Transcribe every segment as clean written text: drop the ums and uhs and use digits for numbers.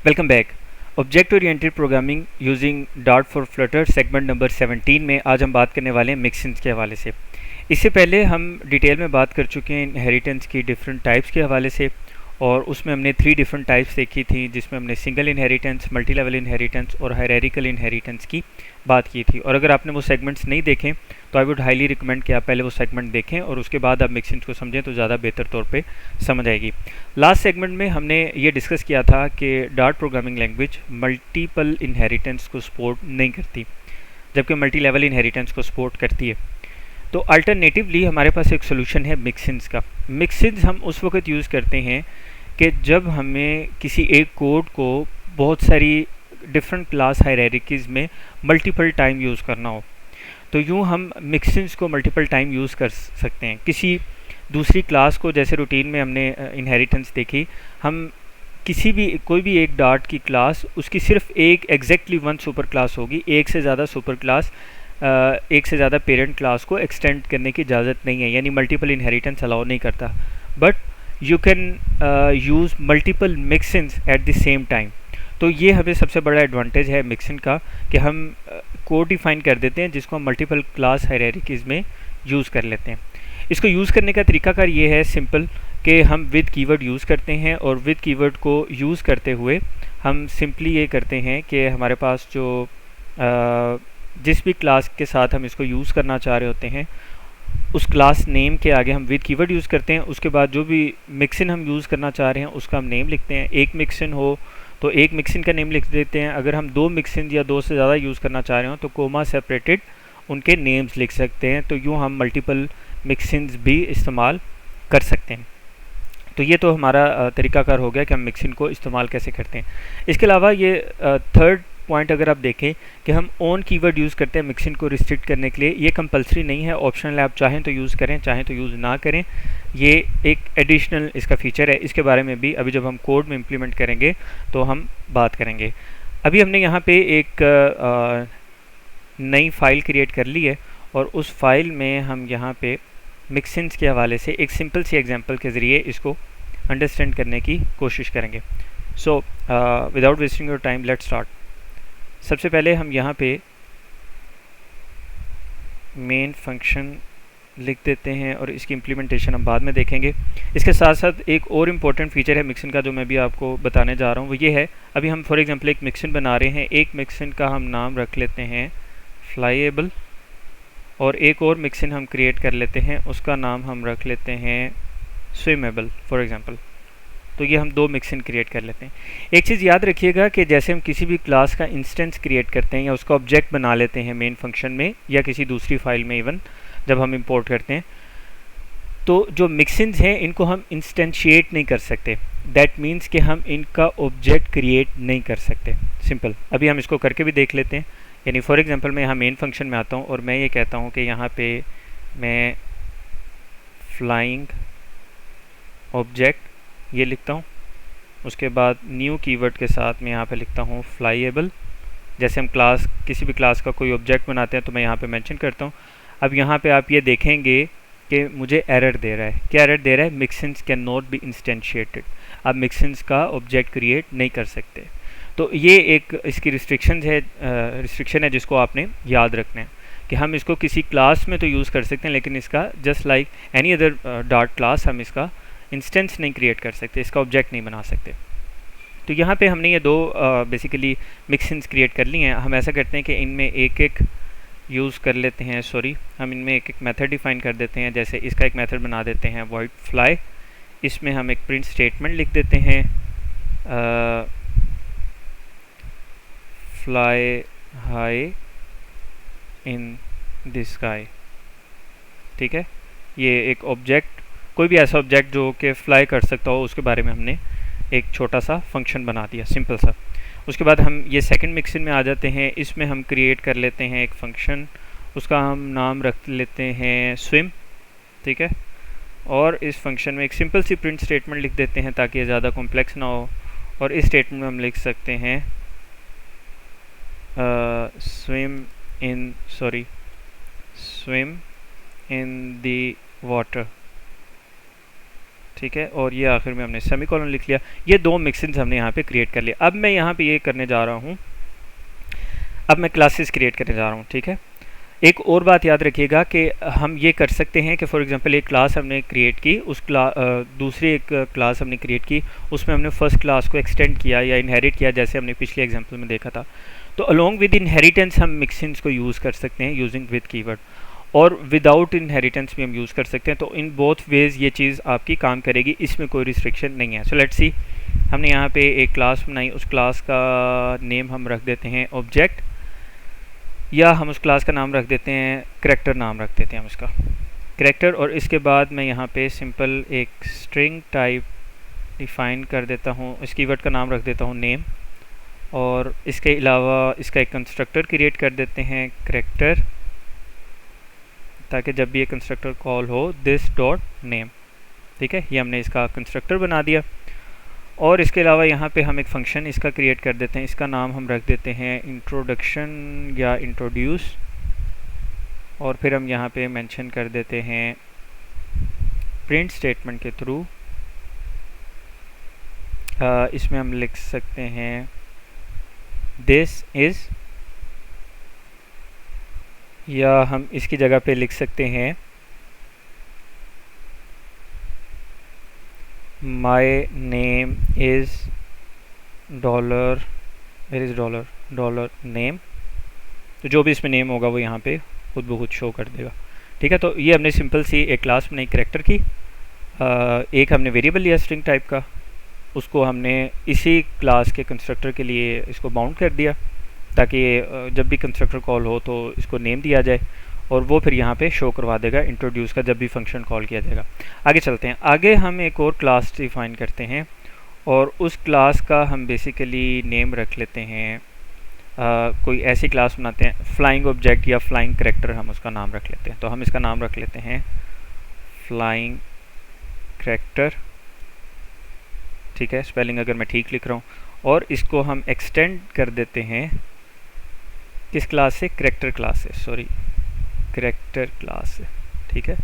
Welcome back. Object oriented programming using dart for Flutter segment number 17 में आज हम बात करने वाले हैं मिक्सिंस के हवाले से। इससे पहले हम डिटेल में बात कर चुके हैं इनहेरिटेंस की डिफरेंट टाइप्स के हवाले से, और उसमें हमने 3 डिफरेंट टाइप्स देखी थी, जिसमें हमने single inheritance, multi level inheritance और हायरार्किकल इनहेरिटेंस की बात की थी। और अगर आपने वो सेगमेंट्स नहीं देखें तो आई वुड हाईली रिकमेंड कि आप पहले वो सेगमेंट देखें और उसके बाद आप मिक्सिंस को समझें तो ज़्यादा बेहतर तौर पे समझ आएगी। लास्ट सेगमेंट में हमने ये डिस्कस किया था कि dart programming language multiple inheritance को सपोर्ट नहीं करती, जबकि मल्टी लेवल इनहेरिटेंस को सपोर्ट करती है। तो अल्टरनेटिवली हमारे पास एक सोल्यूशन है मिक्सिंस का। मिक्सिंस हम उस वक्त यूज़ करते हैं कि जब हमें किसी एक कोड को बहुत सारी डिफरेंट क्लास हायरार्कीज़ में मल्टीपल टाइम यूज़ करना हो, तो यूँ हम मिक्सिंस को मल्टीपल टाइम यूज़ कर सकते हैं। किसी दूसरी क्लास को, जैसे रूटीन में हमने इनहेरिटेंस देखी, हम किसी भी कोई भी एक डार्ट की क्लास, उसकी सिर्फ एक एग्जैक्टली वन सुपर क्लास होगी, एक से ज़्यादा सुपर क्लास, एक से ज़्यादा पेरेंट क्लास को एक्सटेंड करने की इजाज़त नहीं है, यानी मल्टीपल इनहेरिटेंस अलाउ नहीं करता। But you can use multiple mixins at the same time. तो ये हमें सबसे बड़ा एडवांटेज है मिक्सिंग का कि हम कोड डिफाइन कर देते हैं जिसको हम मल्टीपल क्लास हायरार्कीज़ में यूज़ कर लेते हैं। इसको यूज़ करने का तरीकाकार ये है सिंपल, कि हम विद कीवर्ड यूज़ करते हैं, और विद कीवर्ड को यूज़ करते हुए हम सिंपली ये करते हैं कि हमारे पास जो जिस भी क्लास के साथ हम इसको यूज़ करना चाह रहे होते हैं, उस क्लास नेम के आगे हम विद कीवर्ड यूज़ करते हैं। उसके बाद जो भी मिक्सिन हम यूज़ करना चाह रहे हैं उसका हम नेम लिखते हैं। एक मिक्सिन हो तो एक मिक्सिन का नेम लिख देते हैं। अगर हम दो मिक्सिन या दो से ज़्यादा यूज़ करना चाह रहे हो तो कोमा सेपरेटेड उनके नेम्स लिख सकते हैं। तो यूँ हम मल्टीपल मिक्सिन्स भी इस्तेमाल कर सकते हैं। तो ये तो हमारा तरीकाकार हो गया कि हम मिक्सिन को इस्तेमाल कैसे करते हैं। इसके अलावा ये थर्ड पॉइंट अगर आप देखें कि हम ऑन कीवर्ड यूज़ करते हैं मिक्सिन को रिस्ट्रिक्ट करने के लिए, ये कंपलसरी नहीं है, ऑप्शनल है, आप चाहें तो यूज़ करें, चाहें तो यूज़ ना करें। ये एक एडिशनल इसका फीचर है। इसके बारे में भी अभी जब हम कोड में इम्प्लीमेंट करेंगे तो हम बात करेंगे। अभी हमने यहाँ पे एक नई फाइल क्रिएट कर ली है, और उस फाइल में हम यहाँ पे मिक्सिन्स के हवाले से एक सिंपल सी एग्जांपल के ज़रिए इसको अंडरस्टैंड करने की कोशिश करेंगे। So without wasting your time let's start. सबसे पहले हम यहाँ पे मेन फंक्शन लिख देते हैं, और इसकी इम्प्लीमेंटेशन हम बाद में देखेंगे। इसके साथ साथ एक और इम्पॉर्टेंट फीचर है मिक्सिन का जो मैं भी आपको बताने जा रहा हूँ, वो ये है, अभी हम फॉर एग्जांपल एक मिक्सिन बना रहे हैं। एक मिक्सिन का हम नाम रख लेते हैं फ्लाईएबल, और एक और मिक्सिन हम क्रिएट कर लेते हैं, उसका नाम हम रख लेते हैं स्विमेबल फॉर एग्जांपल। तो ये हम दो मिक्सिन क्रिएट कर लेते हैं। एक चीज़ याद रखिएगा कि जैसे हम किसी भी क्लास का इंस्टेंस क्रिएट करते हैं या उसका ऑब्जेक्ट बना लेते हैं मेन फंक्शन में या किसी दूसरी फाइल में, इवन जब हम इंपोर्ट करते हैं, तो जो मिक्सिन्स हैं इनको हम इंस्टेंशिएट नहीं कर सकते। दैट मीन्स कि हम इनका ऑब्जेक्ट क्रिएट नहीं कर सकते। सिंपल। अभी हम इसको करके भी देख लेते हैं। यानी फॉर एग्जांपल मैं यहाँ मेन फंक्शन में आता हूँ और मैं ये कहता हूँ कि यहाँ पे मैं फ्लाइंग ऑब्जेक्ट ये लिखता हूँ। उसके बाद न्यू कीवर्ड के साथ मैं यहाँ पे लिखता हूँ फ्लाईएबल। जैसे हम क्लास किसी भी क्लास का कोई ऑब्जेक्ट बनाते हैं तो मैं यहाँ पे मेंशन करता हूँ। अब यहाँ पे आप ये देखेंगे कि मुझे एरर दे रहा है। क्या एरर दे रहा है? मिक्सिन्स कैन नॉट बी इंस्टेंशिएटेड। आप मिक्सिन्स का ऑब्जेक्ट क्रिएट नहीं कर सकते। तो ये एक इसकी रिस्ट्रिक्शन है जिसको आपने याद रखना है कि हम इसको किसी क्लास में तो यूज़ कर सकते हैं, लेकिन इसका just like any other dart class हम इसका इंस्टेंस नहीं क्रिएट कर सकते, इसका ऑब्जेक्ट नहीं बना सकते। तो यहाँ पे हमने ये दो बेसिकली मिक्सिन्स क्रिएट कर ली हैं। हम ऐसा करते हैं कि इनमें एक एक यूज़ कर लेते हैं, हम इनमें एक एक मेथड डिफाइन कर देते हैं। जैसे इसका एक मेथड बना देते हैं वॉइड फ्लाई। इसमें हम एक प्रिंट स्टेटमेंट लिख देते हैं fly high in the sky. ठीक है, ये एक ऑब्जेक्ट, कोई भी ऐसा ऑब्जेक्ट जो कि फ्लाई कर सकता हो, उसके बारे में हमने एक छोटा सा फंक्शन बना दिया, सिंपल सा। उसके बाद हम ये सेकंड मिक्सिन में आ जाते हैं। इसमें हम क्रिएट कर लेते हैं एक फंक्शन, उसका हम नाम रख लेते हैं स्विम। ठीक है, और इस फंक्शन में एक सिंपल सी प्रिंट स्टेटमेंट लिख देते हैं ताकि ये ज़्यादा कॉम्प्लेक्स ना हो। और इस स्टेटमेंट में हम लिख सकते हैं स्विम इन द वाटर। ठीक है, और ये आखिर में हमने सेमीकोलन लिख लिया। ये दो मिक्सिंस हमने यहाँ पे क्रिएट कर लिया। अब मैं यहाँ पे ये करने जा रहा हूँ, अब मैं क्लासेस क्रिएट करने जा रहा हूँ। ठीक है, एक और बात याद रखिएगा कि हम ये कर सकते हैं कि फॉर एग्जांपल एक क्लास हमने क्रिएट की, उस दूसरी एक क्लास हमने क्रिएट की, उसमें हमने फर्स्ट क्लास को एक्सटेंड किया या इनहेरिट किया, जैसे हमने पिछले एग्जांपल में देखा था। तो अलोंग विद इनहेरिटेंस हम मिक्सिंस को यूज़ कर सकते हैं यूजिंग विद कीवर्ड, और विदाउट इनहेरिटेंस भी हम यूज़ कर सकते हैं। तो इन बोथ वेज ये चीज़ आपकी काम करेगी, इसमें कोई रिस्ट्रिक्शन नहीं है। सो लेट्स सी, हमने यहाँ पे एक क्लास बनाई, उस क्लास का नेम हम रख देते हैं ऑब्जेक्ट, या हम उस क्लास का नाम रख देते हैं करैक्टर, नाम रख देते हैं हम इसका करैक्टर। और इसके बाद मैं यहाँ पे सिंपल एक स्ट्रिंग टाइप डिफ़ाइन कर देता हूँ, इस कीवर्ड का नाम रख देता हूँ नेम, और इसके अलावा इसका एक कंस्ट्रक्टर क्रिएट कर देते हैं करैक्टर, ताकि जब भी ये कंस्ट्रक्टर कॉल हो दिस डॉट नेम। ठीक है, ये हमने इसका कंस्ट्रक्टर बना दिया। और इसके अलावा यहाँ पे हम एक फंक्शन इसका क्रिएट कर देते हैं, इसका नाम हम रख देते हैं इंट्रोडक्शन या इंट्रोड्यूस, और फिर हम यहाँ पे मेंशन कर देते हैं प्रिंट स्टेटमेंट के थ्रू, इसमें हम लिख सकते हैं दिस इज़, या हम इसकी जगह पे लिख सकते हैं my name is dollar, where is dollar, dollar name. तो जो भी इसमें नेम होगा वो यहाँ पे खुद ब खुद शो कर देगा। ठीक है, तो ये हमने सिंपल सी एक क्लास बनाई करैक्टर की, एक हमने वेरिएबल लिया स्ट्रिंग टाइप का, उसको हमने इसी क्लास के कंस्ट्रक्टर के लिए इसको बाउंड कर दिया, ताकि जब भी कंस्ट्रक्टर कॉल हो तो इसको नेम दिया जाए, और वो फिर यहाँ पे शो करवा देगा इंट्रोड्यूस का जब भी फंक्शन कॉल किया जाएगा। आगे चलते हैं, आगे हम एक और क्लास डिफाइन करते हैं, और उस क्लास का हम बेसिकली नेम रख लेते हैं, कोई ऐसी क्लास बनाते हैं फ्लाइंग ऑब्जेक्ट या फ्लाइंग करैक्टर, हम उसका नाम रख लेते हैं। तो हम इसका नाम रख लेते हैं फ्लाइंग करैक्टर। ठीक है, स्पेलिंग अगर मैं ठीक लिख रहा हूँ, और इसको हम एक्सटेंड कर देते हैं किस क्लास से, करैक्टर क्लास से, सॉरी करैक्टर क्लास से। ठीक है,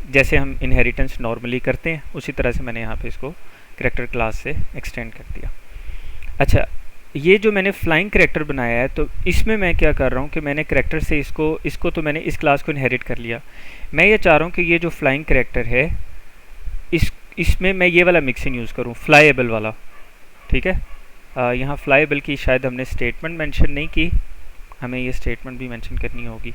जैसे हम इनहेरिटेंस नॉर्मली करते हैं उसी तरह से मैंने यहाँ पे इसको करैक्टर क्लास से एक्सटेंड कर दिया। अच्छा, ये जो मैंने फ्लाइंग करैक्टर बनाया है, तो इसमें मैं क्या कर रहा हूँ कि मैंने करैक्टर से इसको तो मैंने इस क्लास को इनहेरिट कर लिया। मैं ये चाह रहा हूँ कि ये जो फ्लाइंग करैक्टर है इसमें मैं ये वाला मिक्सिंग यूज़ करूँ, फ्लाईएबल वाला। ठीक है, यहाँ फ्लाईएबल की शायद हमने स्टेटमेंट मेंशन नहीं की, हमें ये स्टेटमेंट भी मेंशन करनी होगी,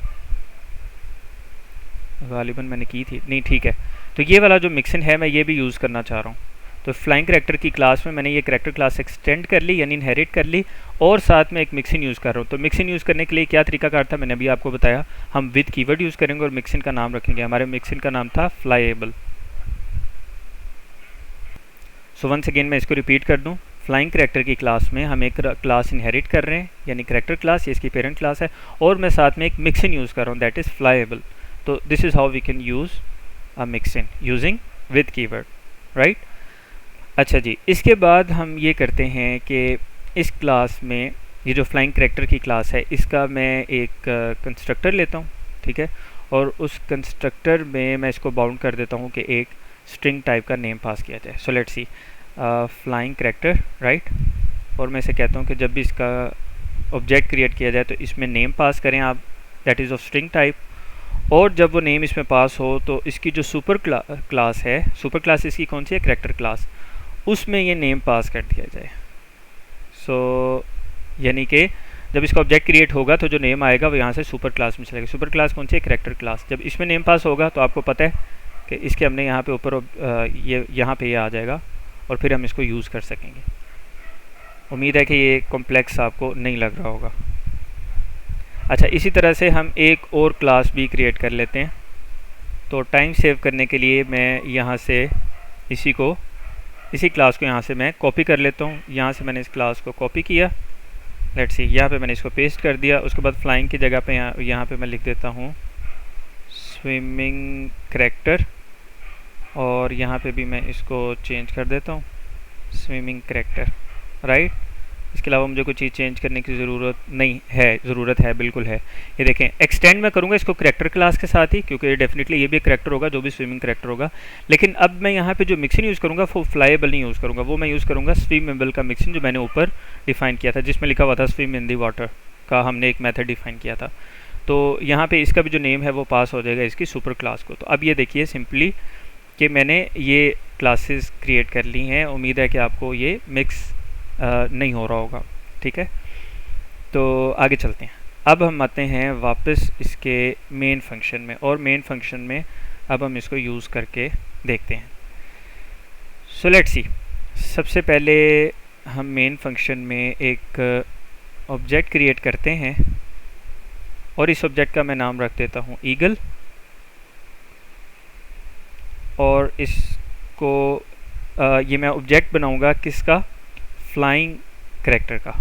गालिबन मैंने की थी नहीं। ठीक है, तो ये वाला जो मिक्सिंग है मैं ये भी यूज़ करना चाह रहा हूँ। तो फ्लाइंग करैक्टर की क्लास में मैंने ये करैक्टर क्लास एक्सटेंड कर ली, यानी इनहेरिट कर ली, और साथ में एक मिक्सिंग यूज़ कर रहा हूँ। तो मिक्सिंग यूज़ करने के लिए क्या तरीकाकार था मैंने अभी आपको बताया, हम विद कीवर्ड यूज़ करेंगे और मिक्सिंग का नाम रखेंगे। हमारे मिक्सिंग का नाम था फ्लाईएबल। सो वंस अगेन मैं इसको रिपीट कर दूँ, फ्लाइंग करैक्टर की क्लास में हम एक क्लास इनहेरिट कर रहे हैं, यानी करैक्टर क्लास, ये इसकी पेरेंट क्लास है, और मैं साथ में एक मिक्सिंग यूज़ कर रहा हूँ, दैट इज़ फ्लाईएबल। तो this is how we can use a mixin using with keyword, right. अच्छा जी, इसके बाद हम ये करते हैं कि इस क्लास में ये जो फ्लाइंग करैक्टर की क्लास है, इसका मैं एक कंस्ट्रक्टर लेता हूँ। ठीक है, और उस कंस्ट्रक्टर में मैं इसको बाउंड कर देता हूँ कि एक स्ट्रिंग टाइप का नेम पास किया जाए। So let's see, flying character, right, और मैं इसे कहता हूँ कि जब भी इसका ऑब्जेक्ट क्रिएट किया जाए तो इसमें नेम पास करें आप, that is of string type, और जब वो नेम इसमें पास हो तो इसकी जो सुपर क्लास है, सुपर क्लास इसकी कौन सी है, करैक्टर क्लास, उसमें ये नेम पास कर दिया जाए। सो यानी कि जब इसका ऑब्जेक्ट क्रिएट होगा तो जो नेम आएगा वो यहाँ से सुपर क्लास में चलेगा। सुपर क्लास कौन सी है, करैक्टर क्लास। जब इसमें नेम पास होगा तो आपको पता है कि इसके हमने यहाँ पे ऊपर ये यहाँ पे ये आ जाएगा, और फिर हम इसको यूज़ कर सकेंगे। उम्मीद है कि ये कॉम्प्लेक्स आपको नहीं लग रहा होगा। अच्छा, इसी तरह से हम एक और क्लास भी क्रिएट कर लेते हैं। तो टाइम सेव करने के लिए मैं यहाँ से इसी क्लास को यहाँ से मैं कॉपी कर लेता हूँ। यहाँ से मैंने इस क्लास को कॉपी किया, लेट्स सी, यहाँ पे मैंने इसको पेस्ट कर दिया। उसके बाद फ्लाइंग की जगह पे यहाँ पे मैं लिख देता हूँ स्विमिंग करैक्टर, और यहाँ पे भी मैं इसको चेंज कर देता हूँ स्विमिंग करैक्टर, राइट। इसके अलावा मुझे कोई चीज़ चेंज करने की ज़रूरत नहीं है, ज़रूरत है, बिल्कुल है। ये देखें, एक्सटेंड मैं करूँगा इसको करेक्टर क्लास के साथ ही, क्योंकि डेफिनेटली ये भी एक करेक्टर होगा, जो भी स्विमिंग करेक्टर होगा। लेकिन अब मैं यहाँ पे जो मिक्सिन यूज़ करूँगा वो फ्लाईएबल नहीं यूज़ करूँगा, वो मैं यूज़ करूँगा स्विमेबल का मिक्सिन, जो मैंने ऊपर डिफाइन किया था, जिसमें लिखा हुआ था स्विम इन दी वाटर का हमने एक मेथड डिफाइन किया था। तो यहाँ पे इसका भी जो नेम है वो पास हो जाएगा इसकी सुपर क्लास को। तो अब ये देखिए सिंपली कि मैंने ये क्लासेस क्रिएट कर ली हैं। उम्मीद है कि आपको ये मिक्स नहीं हो रहा होगा, ठीक है। तो आगे चलते हैं। अब हम आते हैं वापस इसके मेन फंक्शन में, और मेन फंक्शन में अब हम इसको यूज़ करके देखते हैं। सो लेट्स सी, सबसे पहले हम मेन फंक्शन में एक ऑब्जेक्ट क्रिएट करते हैं, और इस ऑब्जेक्ट का मैं नाम रख देता हूँ ईगल, और इसको ये मैं ऑब्जेक्ट बनाऊंगा किसका, फ्लाइंग करैक्टर का।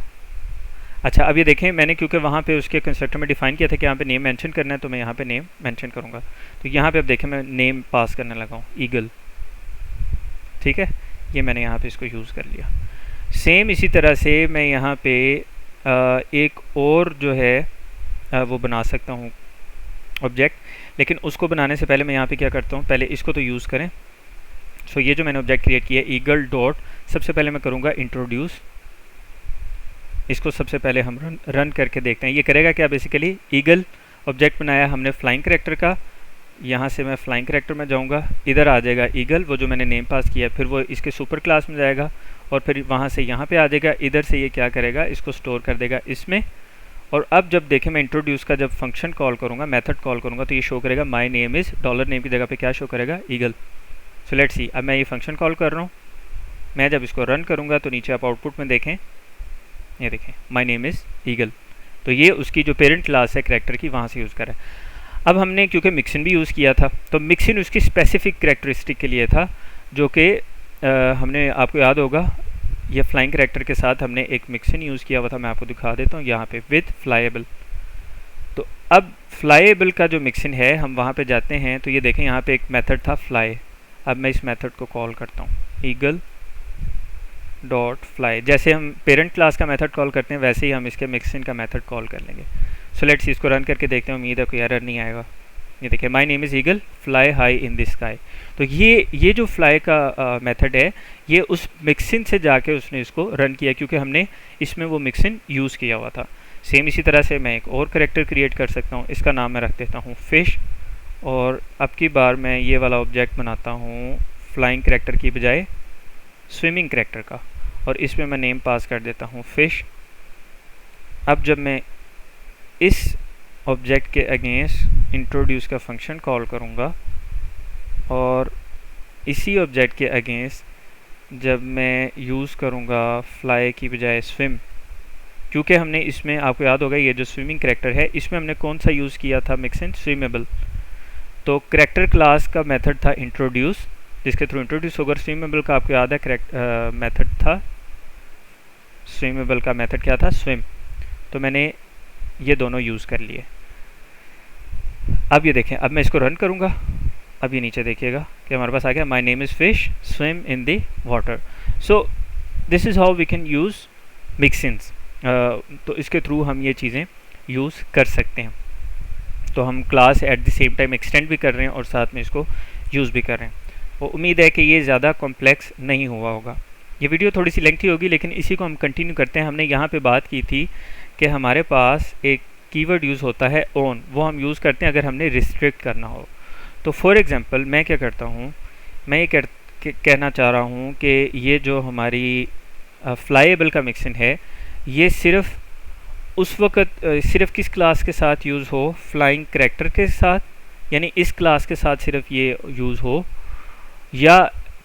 अच्छा, अब ये देखें, मैंने क्योंकि वहाँ पे उसके कंस्ट्रक्टर में डिफाइन किया था कि यहाँ पे नेम मेंशन करना है, तो मैं यहाँ पे नेम मेंशन करूँगा। तो यहाँ पे अब देखें मैं नेम पास करने लगा हूँ ईगल, ठीक है। ये मैंने यहाँ पे इसको यूज़ कर लिया। सेम इसी तरह से मैं यहाँ पे एक और जो है वो बना सकता हूँ ऑब्जेक्ट, लेकिन उसको बनाने से पहले मैं यहाँ पे क्या करता हूँ, पहले इसको तो यूज़ करें। सो ये जो मैंने ऑब्जेक्ट क्रिएट किया है ईगल डॉट, सबसे पहले मैं करूँगा इंट्रोड्यूस। इसको सबसे पहले हम रन करके देखते हैं। ये करेगा क्या, बेसिकली ईगल ऑब्जेक्ट बनाया हमने फ्लाइंग करैक्टर का, यहाँ से मैं फ्लाइंग करैक्टर में जाऊँगा, इधर आ जाएगा ईगल, वो जो मैंने नेम पास किया, फिर वो इसके सुपर क्लास में जाएगा, और फिर वहाँ से यहाँ पे आ जाएगा, इधर से ये क्या करेगा, इसको स्टोर कर देगा इसमें। और अब जब देखें मैं इंट्रोड्यूस का जब फंक्शन कॉल करूँगा, मेथड कॉल करूँगा, तो ये शो करेगा माई नेम इज़, डॉलर नेम की जगह पे क्या शो करेगा, ईगल। सो लेट्स सी, अब मैं ये फंक्शन कॉल कर रहा हूँ, मैं जब इसको रन करूँगा तो नीचे आप आउटपुट में देखें, ये देखें माई नेम इज़ ईगल। तो ये उसकी जो पेरेंट क्लास है करैक्टर की, वहाँ से यूज़ करा है। अब हमने क्योंकि मिक्सिन भी यूज़ किया था, तो मिक्सिन उसकी स्पेसिफिक करैक्टरिस्टिक के लिए था, जो कि हमने, आपको याद होगा, ये फ्लाइंग करैक्टर के साथ हमने एक मिक्सिन यूज़ किया हुआ था। मैं आपको दिखा देता हूँ यहाँ पे, विद फ्लाईएबल। तो अब फ्लाईएबल का जो मिक्सिन है, हम वहाँ पे जाते हैं, तो ये देखें यहाँ पे एक मेथड था फ्लाई। अब मैं इस मेथड को कॉल करता हूँ ईगल डॉट फ्लाई। जैसे हम पेरेंट क्लास का मेथड कॉल करते हैं, वैसे ही हम इसके मिक्सिन का मेथड कॉल कर लेंगे। सो लेट्स इसको रन करके देखते हैं, उम्मीद है कोई एरर नहीं आएगा। ये देखिए माई name is eagle, fly high in the sky. तो ये जो फ्लाई का मेथड है, ये उस मिक्सिन से जाके उसने इसको रन किया, क्योंकि हमने इसमें वो मिक्सिन यूज़ किया हुआ था। सेम इसी तरह से मैं एक और करैक्टर क्रिएट कर सकता हूँ, इसका नाम मैं रख देता हूँ फिश, और अब की बार मैं ये वाला ऑब्जेक्ट बनाता हूँ फ्लाइंग करैक्टर की बजाय स्विमिंग करैक्टर का, और इसमें मैं नेम पास कर देता हूँ फिश। अब जब मैं इस ऑब्जेक्ट के अगेंस्ट इंट्रोड्यूस का फंक्शन कॉल करूँगा, और इसी ऑब्जेक्ट के अगेंस्ट जब मैं यूज़ करूँगा फ्लाई की बजाय स्विम, क्योंकि हमने इसमें, आपको याद होगा, ये जो स्विमिंग करैक्टर है, इसमें हमने कौन सा यूज़ किया था मिक्सिन, स्विमेबल। तो करैक्टर क्लास का मेथड था इंट्रोड्यूस, जिसके थ्रू इंट्रोड्यूस होगा। स्विमेबल का आपको याद है मेथड था, स्विमेबल का मेथड क्या था, स्विम। तो मैंने ये दोनों यूज़ कर लिए। अब ये देखें, अब मैं इसको रन करूँगा, अब ये नीचे देखिएगा कि हमारे पास आ गया my name is fish swim in the water. So this is how we can use mixins. तो इसके थ्रू हम ये चीज़ें यूज़ कर सकते हैं। तो हम class eight the same time extend भी कर रहे हैं और साथ में इसको यूज़ भी कर रहे हैं। और उम्मीद है कि ये ज़्यादा कॉम्प्लेक्स नहीं हुआ होगा। ये वीडियो थोड़ी सी लेंथी होगी, लेकिन इसी को हम कंटिन्यू करते हैं। हमने यहाँ पे बात की थी कि हमारे पास एक कीवर्ड यूज़ होता है ऑन, वो हम यूज़ करते हैं अगर हमने रिस्ट्रिक्ट करना हो। तो फॉर एग्ज़ाम्पल मैं क्या करता हूँ, मैं ये कहना चाह रहा हूँ कि ये जो हमारी फ्लाईएबल का मिक्सिन है, ये सिर्फ उस वक्त सिर्फ किस क्लास के साथ यूज़ हो, फ्लाइंग करैक्टर के साथ, यानी इस क्लास के साथ सिर्फ ये यूज़ हो, या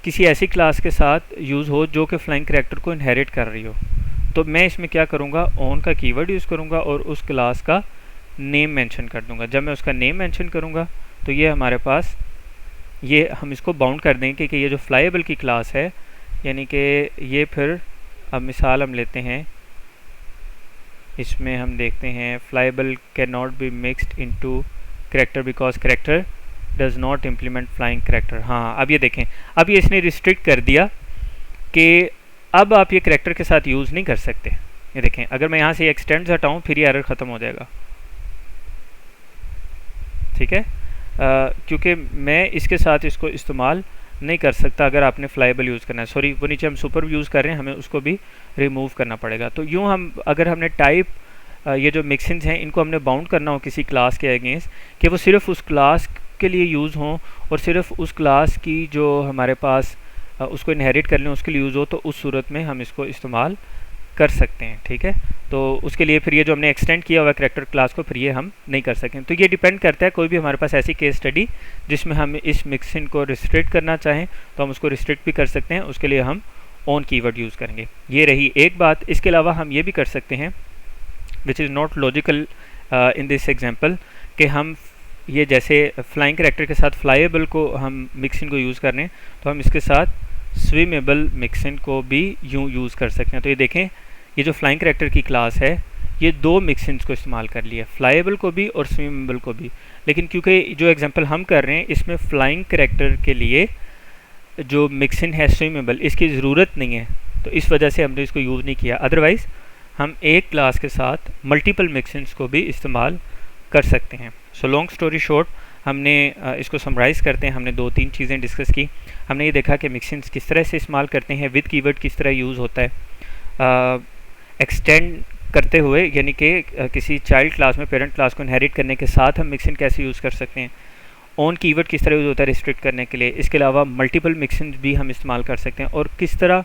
किसी ऐसी क्लास के साथ यूज़ हो जो कि फ्लाइंग करैक्टर को इनहेरिट कर रही हो। तो मैं इसमें क्या करूँगा, ऑन का कीवर्ड यूज़ करूँगा और उस क्लास का नेम मेंशन कर दूँगा। जब मैं उसका नेम मेंशन करूँगा तो ये हमारे पास, ये हम इसको बाउंड कर देंगे कि ये जो फ्लाईएबल की क्लास है, यानी कि ये फिर, अब मिसाल हम लेते हैं, इसमें हम देखते हैं flyable can not be mixed into character because character does not implement flying character. हाँ, अब ये देखें, अब ये इसने रिस्ट्रिक्ट कर दिया कि अब आप ये करैक्टर के साथ यूज़ नहीं कर सकते। ये देखें, अगर मैं यहाँ से एक्सटेंड हटाऊँ फिर ये एरर ख़त्म हो जाएगा, ठीक है। क्योंकि मैं इसके साथ इसको इस्तेमाल नहीं कर सकता अगर आपने फ्लाइबल यूज़ करना है। सॉरी, वो नीचे हम सुपर यूज़ कर रहे हैं, हमें उसको भी रिमूव करना पड़ेगा। तो यूँ हम अगर हमने टाइप ये जो मिक्सिंग्स हैं इनको हमने बाउंड करना हो किसी क्लास के अगेंस्ट कि वो सिर्फ उस क्लास के लिए यूज़ हों और सिर्फ उस क्लास की जो हमारे पास उसको इनहेरिट कर लें उसके लिए यूज़ हो, तो उस सूरत में हम इसको इस्तेमाल कर सकते हैं, ठीक है। तो उसके लिए फिर ये जो हमने एक्सटेंड किया हुआ कैरेक्टर क्लास को, फिर ये हम नहीं कर सकें। तो ये डिपेंड करता है, कोई भी हमारे पास ऐसी केस स्टडी जिसमें हम इस मिक्सिंग को रिस्ट्रिक्ट करना चाहें तो हम उसको रिस्ट्रिक्ट भी कर सकते हैं, उसके लिए हम ऑन कीवर्ड यूज़ करेंगे। ये रही एक बात। इसके अलावा हम ये भी कर सकते हैं which is not logical in this example कि हम ये जैसे फ्लाइंग कैरेक्टर के साथ फ्लाईएबल को हम मिक्सिंग को यूज़ कर रहे हैं तो हम इसके साथ स्विमेबल मिक्सिंग को भी यूँ यूज़ कर सकते हैं। तो ये देखें, ये जो फ्लाइंग कैरेक्टर की क्लास है ये दो मिक्सिंग्स को इस्तेमाल कर लिया, फ्लाईएबल को भी और स्विमेबल को भी। लेकिन क्योंकि जो एग्जांपल हम कर रहे हैं इसमें फ्लाइंग कैरेक्टर के लिए जो मिक्सिंग है स्विमेबल, इसकी ज़रूरत नहीं है, तो इस वजह से हमने इसको यूज़ नहीं किया। अदरवाइज़ हम एक क्लास के साथ मल्टीपल मिक्सिंग्स को भी इस्तेमाल कर सकते हैं। सो लॉन्ग स्टोरी शॉर्ट, हमने इसको समराइज़ करते हैं। हमने 2-3 चीज़ें डिस्कस की। हमने ये देखा कि मिक्सिंग्स किस तरह से इस्तेमाल करते हैं, विद कीवर्ड किस तरह यूज़ होता है, एक्सटेंड करते हुए यानी कि किसी चाइल्ड क्लास में पेरेंट क्लास को इनहेरिट करने के साथ हम मिक्सिंग कैसे यूज़ कर सकते हैं, ऑन कीवर्ड किस तरह यूज़ होता है रिस्ट्रिक्ट करने के लिए। इसके अलावा मल्टीपल मिक्सिंग भी हम इस्तेमाल कर सकते हैं, और किस तरह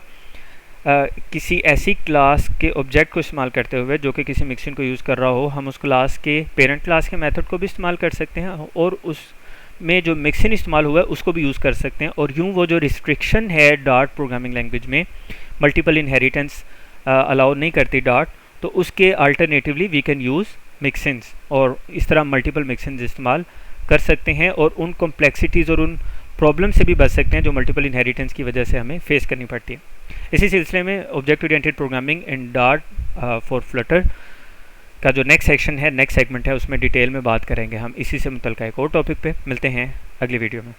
किसी ऐसी क्लास के ऑब्जेक्ट को इस्तेमाल करते हुए जो कि किसी मिक्सिंग को यूज़ कर रहा हो, हम उस क्लास के पेरेंट क्लास के मेथड को भी इस्तेमाल कर सकते हैं और उसमें जो मिक्सिंग इस्तेमाल हुआ है उसको भी यूज़ कर सकते हैं। और यूँ वो जो रिस्ट्रिक्शन है डार्ट प्रोग्रामिंग लैंग्वेज में, मल्टीपल इनहेरिटेंस अलाउ नहीं करती डार्ट, तो उसके अल्टरनेटिवली वी कैन यूज़ मिक्सिंग्स, और इस तरह मल्टीपल मिक्सिंग्स इस्तेमाल कर सकते हैं और उन कॉम्प्लेक्सिटीज़ और उन प्रॉब्लम से भी बच सकते हैं जो मल्टीपल इनहेरिटेंस की वजह से हमें फेस करनी पड़ती है। इसी सिलसिले में object oriented programming in dart for Flutter का जो नेक्स्ट सेक्शन है, नेक्स्ट सेगमेंट है, उसमें डिटेल में बात करेंगे हम इसी से मुतल्लिक़ एक और टॉपिक पे। मिलते हैं अगली वीडियो में।